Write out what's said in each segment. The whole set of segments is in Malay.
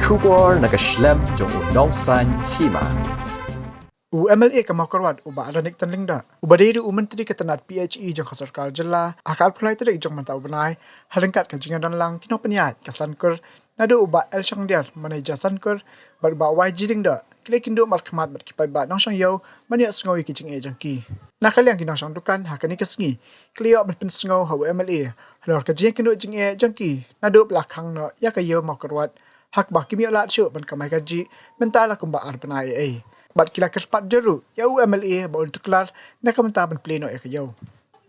Shubor nakaslem jong udongsan hima. MLA ka makarwad uba aranik tanlingda ubadiri menteri ketanat PHE jong khasarkal jilla akal pulai tadi jong mantau benai halengkat ka jingan lang kino peniat kasankur nado uba el shangdiar manai jasankur barba YG dingda kile kindo malkhamat bat kipai ba nang shang yo mania sngowi ki jing e jangki nakaliang kinang shang dukan hakani kasngi klio ban pen sngo haw MLA halor ka jing kindo jing e jangki nado belakang no yakayo makarwad hak ba kimio la chu ban kamai kaji mentala kumba ar benai ai bat kila kerpat jeru ya MLA ba untuk kelar nak mentah ban pleno ya kayau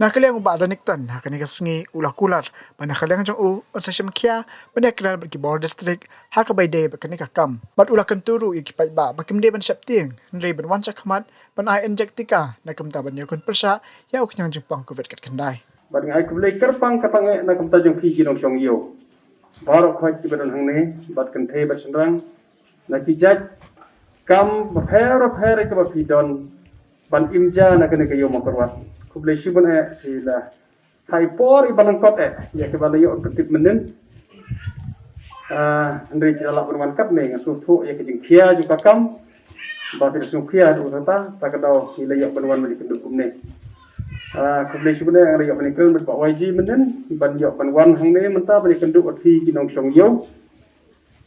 nak kaliang ba danik tan hakani kasngi ulah kular mana kaliang jong u osasem kia benda kelar bagi bor district hak by day bakani kakam bat ulah kenturu ya kipai ba bakim de ban septing ndrei ban wan sakmat ban ai injektika nak mentah ban yakun persa ya uknyang jepang covid kat kendai bat ngai kublai kerpang kapange nak mentah jong ki jinong song yo barok khoi ki badan hangne bat kan the ba senrang nak kijat kam bapera ke bapidon ban imja na kene kayo makarwat kublai shibun sila haipor ibalang kot ya ke balayo ketip menen ndri jala berman kap ne ngasu thu ya ke jingkhia juga kam ba te sukhia du ta takadau ilayo berman mali kendukum ne kublai shibun rayo mani kel ba YG menen ban yo ban wan hang ne menta bali kenduk athi kinong song yo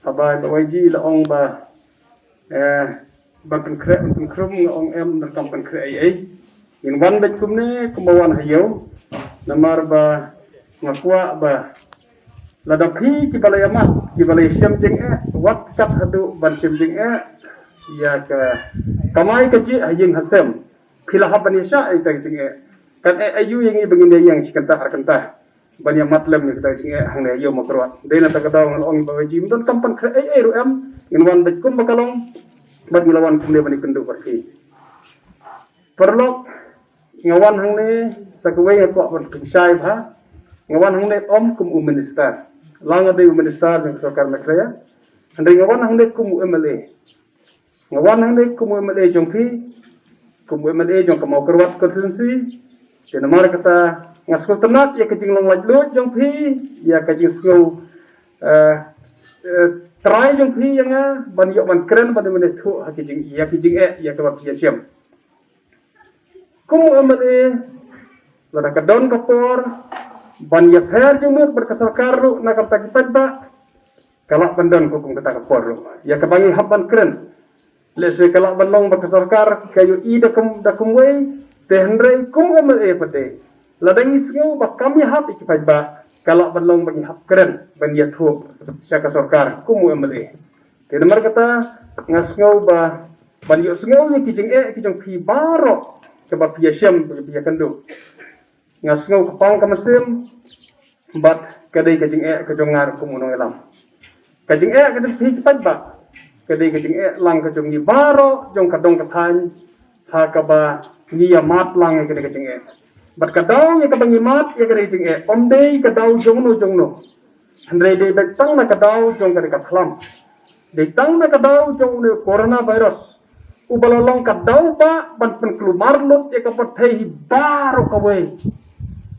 abai ba YG la ong ba ban krum ong em nakam kan kre ai in wan bet kumne kumawan hayo namar ba ngakwa ba ladakhi ki balaya mat ki balaya siam jing wat kat hadu ban siam jing ya ka kamai ka ji haying hasem phila habanisha ai ta jing kan ayu yang begini yang sikanta arkanta ban ya matlem ni ta jing hang ne yo makrwa deina ta kadaw ong ba ji mdon kampan kre ai ru em in wan bet kum bakalong bat ngelawan kumne bani kendu pergi perlok ngawan hangne sakwai ko ban kinsai bha ngawan hangne om kum minister langa de minister ng sarkar makraya andai ngawan hangne kum MLA ngawan hangne kum MLA jongpi kum MLA jong kamau kerwat konstitusi de namar kata ngaskol tenat ya kejing long lajlut jongpi ya kejing snow try jong phi yang ban yo ban kren ban men thu hakijing ya ya ka bapia siam kum MLA lada ka don ka por ban ya pher jumur berkasarkar ru nak ta kipat ba kalak bandon ko kum kata ka por ru ya ka bangi habban kren le se kalak bandong berkasarkar kayu I da kum wei tehnrei kum MLA pate lada ngisngo ba kami hap ikipat ba kalau belum bagi hak keren bagi thu syaka sarkar kumu MLA ke nomor kata ngasngau ba bagi sngau ni kijing phi baro coba pia siam pia kendu ngasngau kapang kamasim bat kadai kijing kejongar kumu no elam kijing kadai phi kipat ba kadai kijing lang kejong ni baro jong kadong kathan ha ka ba niya mat lang kadai kijing bat kadau ya kabangi mat ya kare ting omdei kadau jongno andre de betang na kadau jong kare kathlam de tang na kadau jong ne corona virus ubalalong kadau ba ban pen klumar lot ya kapat thei baro kawai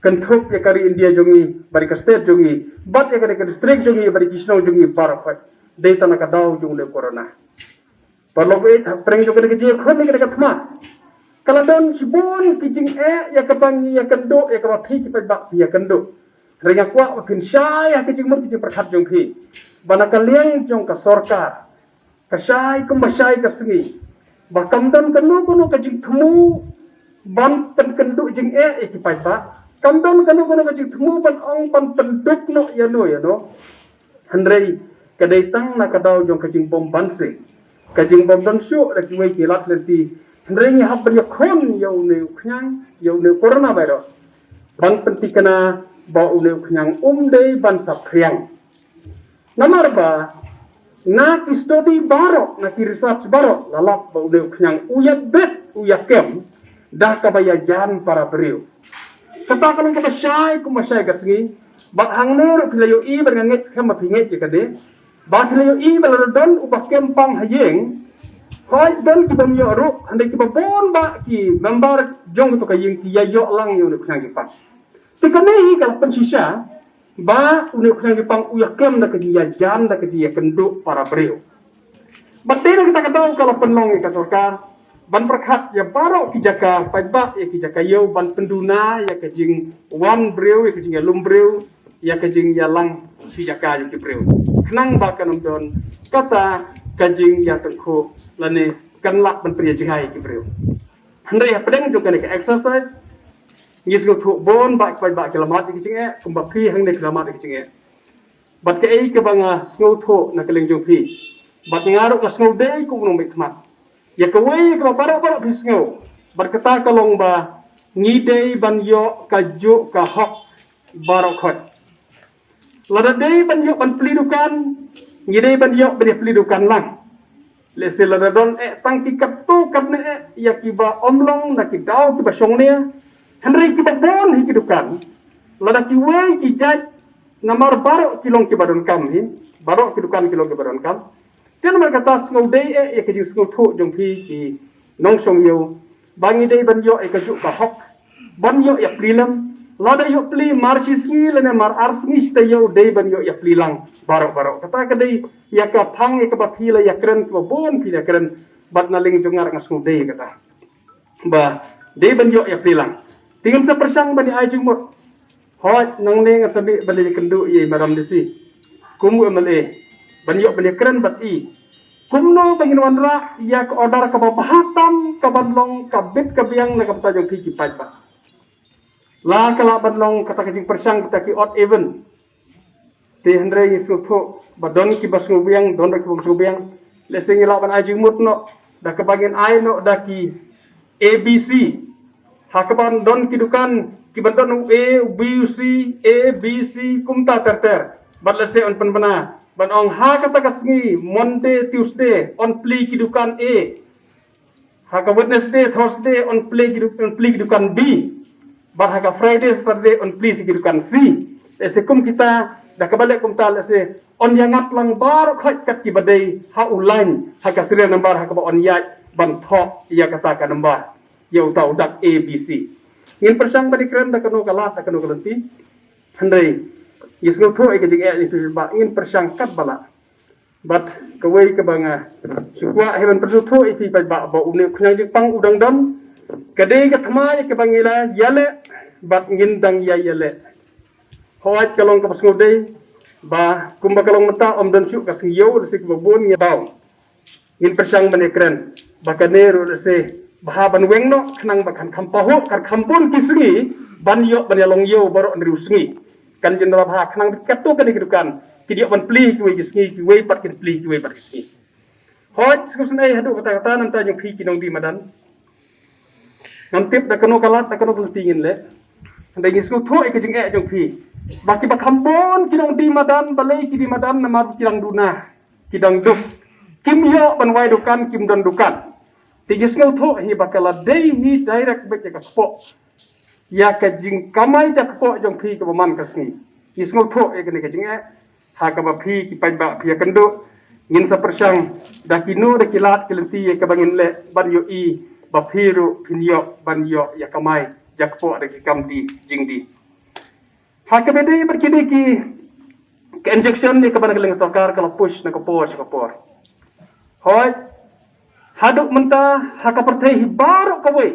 kenthuk ya kare India jongi bari ka state jongi bat ya kare district jongi bari kisno jongi baro khat de tang na kadau jong ne corona parlobe preng jong kare je khon ne kare kathma kalau don sibon kijing ya kabangi ya kendo ya kabathi kipai bak ya kendo rega kwa makin syai ya kijing mur kijing perkhat jong phi bana kaliang jong ka sarkar ka syai kum syai ka sengi bakam don kenu kono kijing themu ban pen kendo jing kipai bak kam don kenu kono kijing themu ban ong ban penduk no handrei kadai tang na kadau jong kijing bom banse kijing bom don syu la kiwai kilat lenti Hendaknya hampir kon yang neuknyang yang neu corona virus. Ban pentikana bau neuknyang dei ban sapryang. Namar ba na study baro na research baro lalap bau neuknyang uyat bet uyat kem dah kabaya jan para beriu. Kata kalau kita syai kumasai kasngi bat hang nur pilayo I berngangit kem mapinget jekade. Bat pilayo I baladon ubah kem pang hayeng Hai dan kita menyorok, hendak kita bomba ki member jong tu kayeng ki yo lang yo nak ki pas. Tekani kalau pensisa ba unik yang Jepang uyah kem dah kerja jam dah kerja kenduk para beliau. Betul kita ketahui kalau penong ikan sorkar ban perkat ya baru kijaka paiba ya kijaka yo ban penduna ya kejing wan beliau ya kejing lum beliau ya kejing ya lang kijaka yang beliau. Kenang bahkan don kata kejing ya tengku lani kanlak ban pria jihai beliau. Hendak ya pedang juga ni exercise ngis go thuk bon ba paiba kelamat kejing kumbapi hang ni kelamat kejing bat ke ai ke banga snow tho na keleng jong pi bat ngaruk ka snow day ku nong bekmat ya ke wei ke para bisngo bat kata kalong ba ngidei ban yo ka ju ka hok barokot lada day ban yo ban pelidukan ngidei ban yo ban pelidukan lang lese lada don tang ki katu kat ne ya ki ba omlong na ki dau ki ba song ne henry ki ba bon hi ki dukan lada ki wei ki jaj namar barok kilong ke badon kam hi barok kidukan kilong ke badon kam tian mer kata ngau dei ya ke jing ngau thu jong phi ki nong song yo bangi dei ban yo ka ju ka hok ban yo ya plilam lada yo pli marchi sngi lene mar ar sngi sta yo dei ban yo ya plilang barok kata ke dei ya ka phang ka ba phi la ya kren ko bon phi ya kren bat na ling jongar ngas ngau dei kata ba dei ban yo ya plilang tingin sa persang bani ai jing mo hoi nang ne ngasabi bali kendu ye maram disi kumu emale banyo bali keren bat i kumno bangin wanra ya ko order ka bahatam ka badlong ka bit ka biang na ka tajong ki pai ba la kala badlong kata kajing persang kita ki odd even te hendre ni sutho badon ki basngu biang don ki basngu biang lesing ila ban ajing mutno da ka bagin ai no da ki abc hakaban don ki dukan kibantan A, B, C, kumta ter. Badlase on penbana. Ban ong ha kata kasngi Monday, Tuesday on play kidukan A. Haka Wednesday, Thursday on play kidukan B. Bad haka Friday, Saturday on play kidukan C. Lese kum kita dah kebalik kumta lese on yangat lang bar khat kat kibadai ha ulan haka serial number haka ba on yat ban thok ya kata ka number. Ya utau dak A, B, C. Ingin persang bani keren dah kanu kalat dah kanu kalanti handai yesgo tho ke jing itu ba ingin persang kat bala bat kawai ke banga sukwa heban persu tho iti ba uni khna jing pang udang dam kade ke thma ke bangila yale bat ingin dang ya yale hoat kalong ke pasngo dei ba kumba kalong mata om dan syuk kasing yo resik babon ya daw ingin persang bani keren bakaneru rese bahaban wengno kenang bakan kampaho kar kampun kisngi banyo banyalong yo baro ndri usngi kan jenera bah kenang katu kan dikidukan kidio ban pli ki kisngi ki we pat kin pli ki we pat kisngi hot skusnai hadu kata-kata nanta yung phi kinong di madan ngantip da kanu kalat da kanu tingin le ndai ngisku tho ke jing yung phi baki bakampon kinong di madan balai ki di madan namar kilang duna kidang duk kim yo ban wai dukan kim don dukan tigis ngau tho hi bakala dei hi direct back ka po ya ka jing kamai ta po jong phi ka man ka sni is ngau tho e ka jing ha ka ba phi ki pai ba phi kando ngin sa persang da kinu da kilat kilenti ka bangin le ban yo i ba phiru phinyo ban yo ya kamai jak po da ki kam di jing di ha ka be dei berkini ki injection ni ka ban geleng sarkar kala push na ka por hoi haduk menta haka pertai hibarok kawai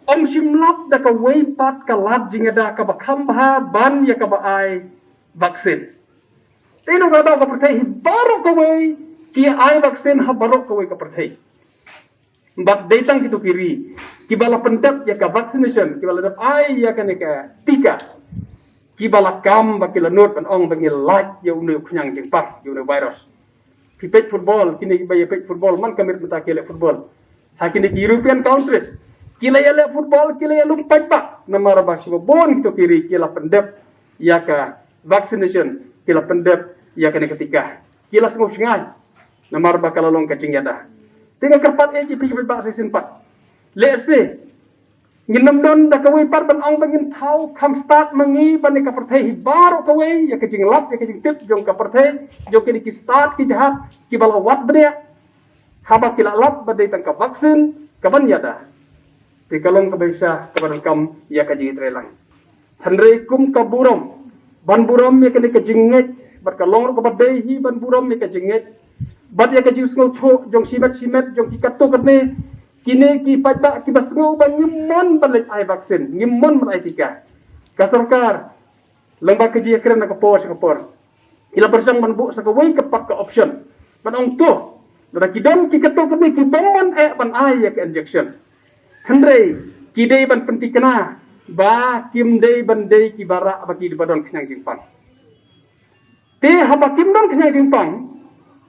om simlap da kawai pat kalat jingada ka bakam bah ban ya ka baai vaksin tino kada ka pertai hibarok kawai kia ai vaksin ha barok kawai ka pertai bat datang kitu kiri kibala pendap ya ka vaccination kibala dap ai ya ka neka tika kibala kam bakila not an ong bangil lat ya unu kunyang jingpak ya unu virus pipet football kini bayi pipet football man kamit mata kele football hakini ki European countries kila yale football kila yalum paipa namara baksi bon kito kiri kila pendep ya ka vaccination kila pendep ya ka ketika kila semua singai namara bakala long kacing yada tinggal kerpat eji pipet baksi sinpat let's say nginam don da kawai par ban ong bangin thau kam start mangi bani ka perthai baro kawai ya kajing lap ya kajing tip jong ka perthai jong ki start ki jahat ki bala wat bria haba kila lap badai tang ka vaksin ka ban yada ti kalong ka bisa ka ban kam ya kajing trelang handrei kum ka burom ban buram ya kene ke jinget bat ka lor ko badai hi ban buram ya ke jinget bat ya ke jing sngo tho jong simet jong ki kato katne kine ki pata ki basngo ban ngimon ban ai vaksin ngimon ban ai tika ka sarkar lembak ke ji kren ka por ila persang ban bu sa ka wei ka pak ka option ban ong to da ki don ki kato katne ki ban ban ai ya ke injection hendrei ki dei ban pentikna ba kim dei ban dei ki bara bagi di badon kenyang jingpang te haba kim don kenyang jingpang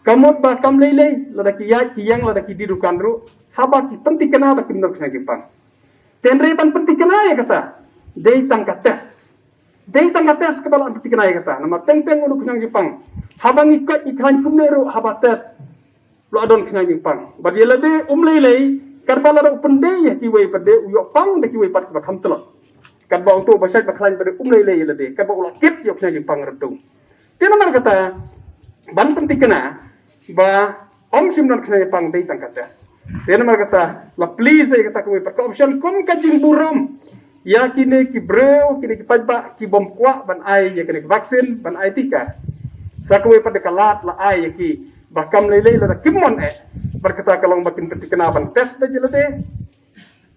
kamot ba kam lei lada ki ya ki yang lada ki di dukan ru haba ki penting kena ba kim don kenyang jingpang tenre ban penting kena ya kata dei tang ka tes kepala penting kena ya kata nama teng ulu kenyang jingpang haba ngikot ikhan kumneru haba tes lo adon kenyang jingpang badi lade lei karbala ro pendei ya ki wei pade uyo pang de ki wei pat ba kham telot kan ba untuk basai baklan pada lei lade kan ba ulah kit yok na jipang redung tena mar kata ban penting kena ba om simnon kena jipang dei tangkates tena mar kata la please ay kata ko per option kom ka jing buram ya kini ki breu kini ki pajba ki bom kwa ban ai ya kini vaksin ban ai tika sa ko pada kalat la ai ya ki bakam lei la kimon berkata kalau makin penting kena ban tes ba jelade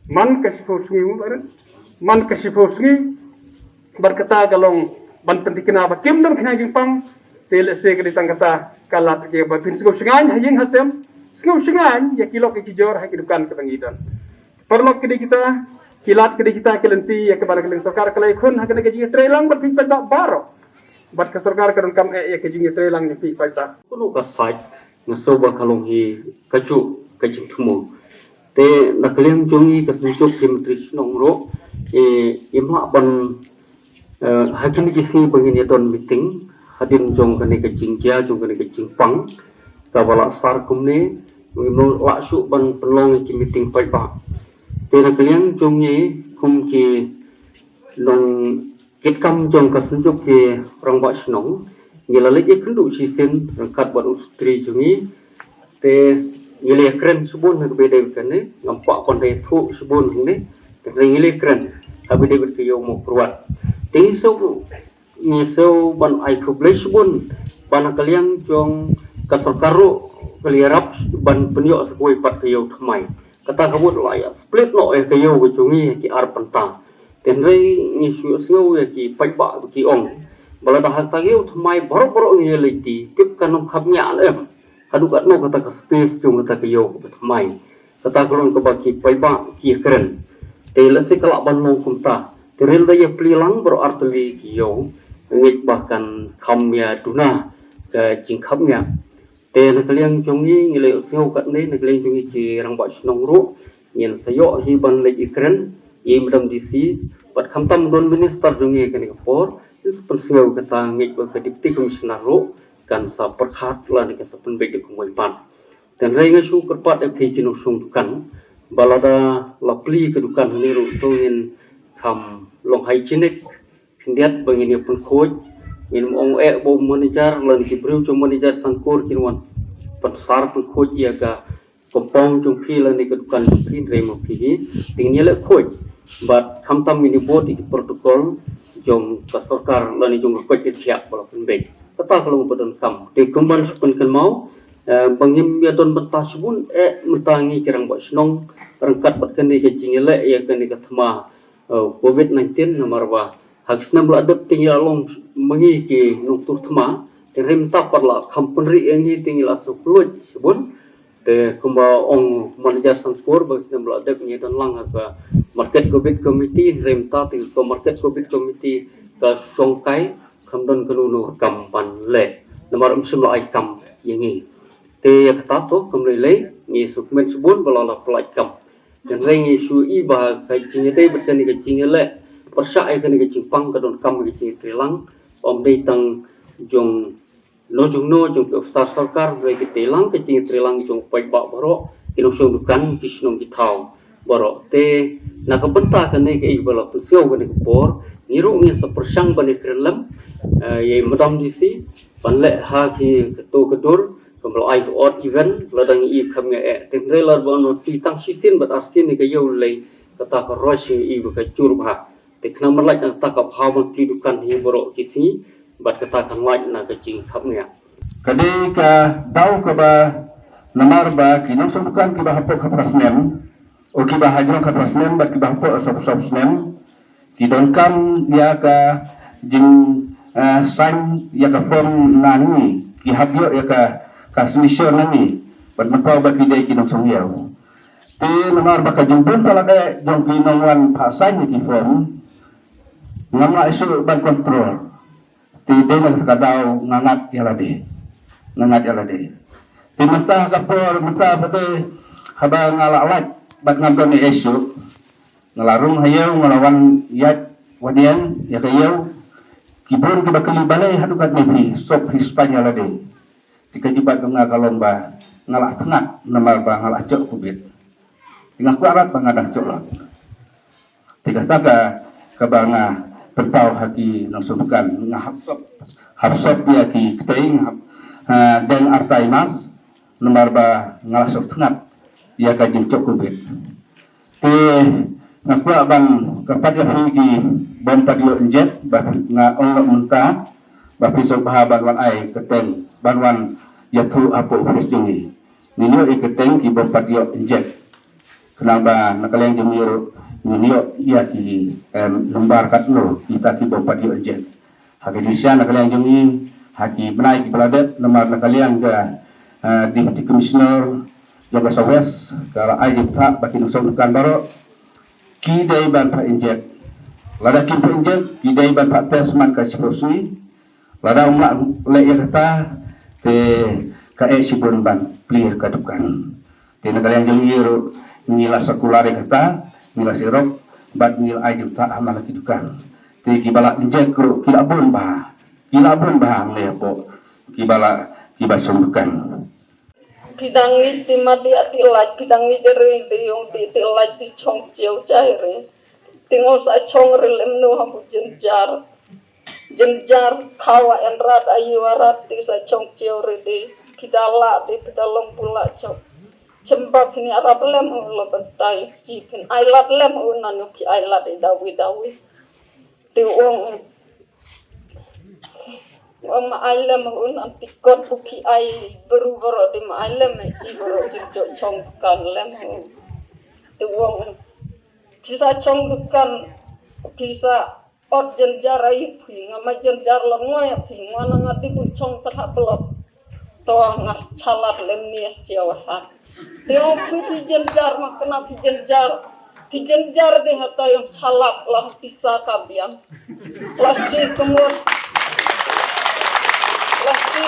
man kasifo sungi baran man kasifosngi berkata kalau ban penting kena ba kim don kena jingpang tele se ke ditang kata kalat ke ba pin sego singan hayeng hasem sego singan ya kilok ke kijor ha kidukan ke tangidon perlok ke kita kilat ke kita kelenti ya ke bala keleng sarkar kelai khun ha ke jingi trelang ba pin pa baro bat ke sarkar ke kam ya ke jingi trelang ni pi pa kuno ka site na soba kalong hi kaju kajing tumo te nakaliang jongi ka sunjuk simetris nongro ima ban hakin kisi bangin don meeting hadin jong kane ke jingja jong kane ke jingpang kabala sar kumne mino laksu ban penlong ki meeting pai ba te nakaliang jongi kum ki long kit kam jong ka sunjuk ki rang ba snong ngilale ke kundu sisen rangkat ban ustri jongi te ngile kren subun ke beda kane nampak konde thu subun ne ngile kren tapi dia berkaya mau peruat. Tisu ngisu ban ai publish bun ban kalian jong kasar karu kaliarap ban penyok sekoi pat kayo thamai. Kata kabut laya split no kayo gujungi ki ar penta. Tenrei ngisu sngau ya ki paiba ki ong. Bala dah tayo thamai boro-boro ngiliti tip kanong khamnya hadu kat no kata ka space jong kata kayo thamai. Kata kulon ko baki paiba ki keren. Tela se kelak banong kumta teril daya pelilang berarti kiyo ngit bahkan kamya duna ke jingkamnya tela kalian jongi ngile seo kat ne kalian jongi ki rang ba snong ru ngin sayo hi ban le ikren ye madam dc pat khamtam don minister jongi kan ke por is perseu kata ngit ba ke deputy commissioner ru kan sa perkhat la ni ke sapen be ke ngoi pan dan rai ngasu kerpat e jinu sung kan balada lapli kedukan niru tuin kam long hygienic hindiat bangini pun khoj in ong bo manager lan ki breu cho manager sangkur kinwan pasar pun khoj ya ga kompong chung phi lan ni kedukan phin remo phi tingnya le khoj bat khamtam mini board di protokol jong ka sarkar lan ni jong khoj ke siap bala pun be tata kalau padon kam de kumban pun kan mau bangim ya don batas pun mutangi kirang ba snong rangkat batkan ni kecing ele ya kan ni kathma covid-19 namarwa haksna bladap tinggal long mengi ki nuktur thma terem ta parla company engi tinggal asuklut sebun te kumba ong manager sanspor bagsna bladap ni don lang ka market covid committee rem ta til ko market covid committee ka songkai khamdon kanunu kampan le namar umsum ai kam yengi te kata to kumri le ni sukmen sebun balala plai kam dan rengi su iba kai cingete bertani ke cingele persa ai kan ke cingpang ka don kam ke cing trilang om dei tang jong no jong ke sarkar re ke telang ke cing trilang jong pai ba baro kino song dukan kisnong kitau baro te na ka benta kan ke ibala pusio kan ke por niru ni sa persang ban krelem ye madam disi panle ha ki keto kedur kalau ai odd event ladang i khamnya trailer bono ti tang sitin bat astin ni kayo lei kata ka roshi i ka chur bha kena merlai tak kap hau kehidupan hi borok kisi bat kata kan laj na kecing sabnya Kadai ka daw ka ba namar ba kinang subukan ki ba hapok kapasnem o ki ba hajong kapasnem ba ki ba hapok sop-sopsnem ki donkan ya ka jing sign ya ka form nani ki habyo ya ka submission nani bat mapaw ba ki dai kinang sungyaw ti namar ba ka jumpun talaga jong kinang wan pasay ni ki form ngama isu ban kontrol ti dai na kadaw ngangat yalade nangat alade. Timata kapor mata pate haba ngalalat bat ngadon ni esok ngalarung hayaw ngalawan yat wadian ya kayaw kibon ke bakali balai hadukat nebi sok Hispanya alade. Tika jibat nga kalomba ngalak tengah namar ba ngalak jok kubit. Tingah kuarat bangadah colok. Tika taka kabanga pentau haki nang subukan ngahapsop ya ki keteing dan Alzheimer nomor ba ngalasok tengah ia kajing cokubit te ngakwa bang kapat ya higi bon tadio injet ba nga ongok munta ba pisau bahaban wan ai keteng banwan yatu apo kristungi ninyo iketeng ki bon tadio injet kenapa nakaleng jemiro ninyo ia ki lembar katlo kita ki bon tadio injet hagisya nakaleng jemi haki benai ki peladet nomor nakaliang ke Deputy Commissioner Jaga Southwest kalau ajib tak bagi nusukan baru ki dai ban pa injek lada ki pa injek ki dai ban pa tesman ka sipusui lada umla le ya kata te ka sibun ban clear ka dukan te nakaliang jengiro nila sekulare kata nila sirok bat nil ajib tak amal ki dukan te ki bala injek kro ki abun ba kilabun bahang le po kibala kibasumbukan kidangi timadi atilaj kidangi jere de yung di tilaj di chong chiu chaire tingo sa chong relem no hamu jenjar kawa enrat ayuarat di sa chong chiu rede kidala de kidalong pula chok cembab ni arab lem lo bentai jipin ailat lem unan ki ailat dawi ti wong maalam ang antikot buki ay baru-baru di maalam ci baru cinco chong kan lem tuwong kisa chong kan kisa ot jenjar ay phi ngama jenjar longoy phi ngana ngati pun chong terhap lo to ngar chalat lem ni ciawahan teo phi jenjar makna phi jenjar de hata yang chalat lam pisa kabiang plastik kemur Lagi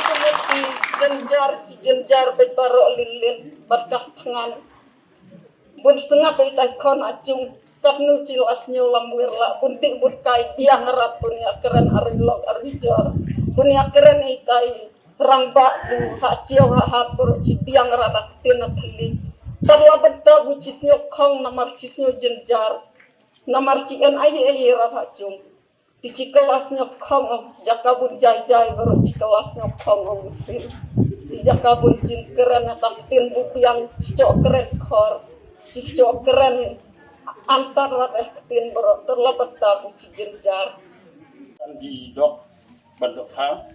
kemudian jenjar betaro lilin berkah tangan bun sengap itai kon acung karnu cilas nyulam wirla buntik bunkai dia ngerat punya keren arilog arijor punya keren itai rangba du hacio hapur cipiang radak tina kili tarla benta bucis nyokong namar cisnyo jenjar namar cien ayi rat acung di kelasnya kong jakabun jai baru di kelasnya kong di jakabun jin keren taktin buku yang cocok keren kor cocok keren antar taktin baru terlebat tabu jenjar di dok bandok ha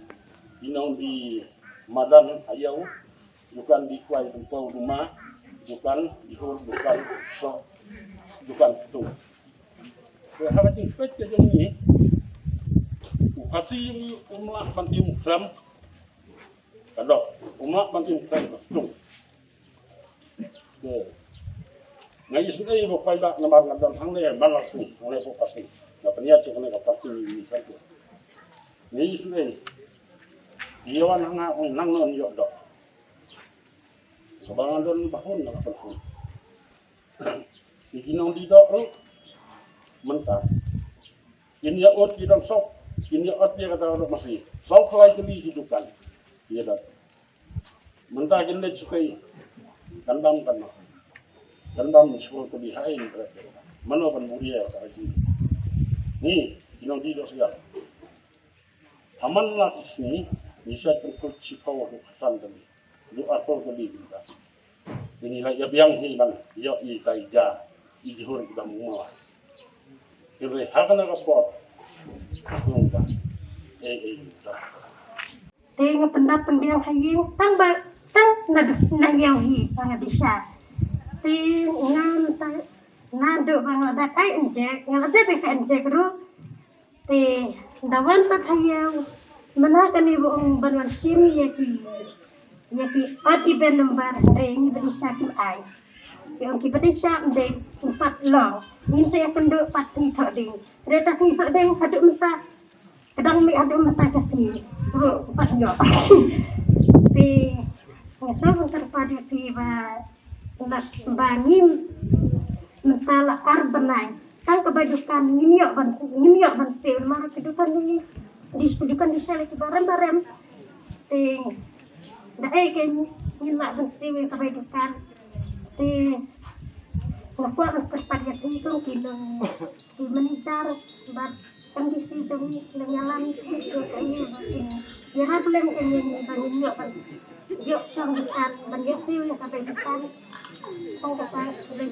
dinong di madan ayau bukan di kuai tempau rumah bukan di hur bukan so bukan tu hal yang spek ni Kasi yung umlah banti muslim kadok umlah banti muslim tung ngai sunai bo faida namar ngadon hang le balak su oleh bo pasti na pania ci kana kapati ni santo ngai sunai diwan hanga on nang non yo dok sabangan don bahun na kapal ni nong di dok mentah ini ya ot di dong sok ini ot dia kata orang masih sok lagi kali hidupan dia dah mentah jenis sukai kandam sekolah kali hai mana pun mulia lagi ni inong di dosya aman lah sini bisa terkut sifau kesan kali lu atau kali kita ini lah ya biang hilang dia i kaija i jihur kita semua kira akan ada sport nunggu tak Tengok pendapat yang hayang tang na yang hi Bangladesh. Ngam nado Bangladesh kai injek ngada pe injek ru dawan pat hayang mana kan ibu banwan sim yaki ati ben number ni Bangladesh ki ai. Yang kita desa mde 4 long. Ni saya penduk 4 ni tak ding. Reta ni tak ding haduk mesta. Kadang mi haduk mesta kasi. Bro 4 yo. Pi ngasa terpadu pi ba nak bangim mentala arbanai. Kan kebadukan ngimiok ban sel mara kedukan ni diskudukan di sel ki barang-barang. Ting dai kan nyimak ban sel kebadukan. Nakuha ang perpadyat nito kinang manager bat kondisi demi lengalan itu kayu ya problem ini bangin yo sang depan banyak sih ya sampai depan oh kata sudah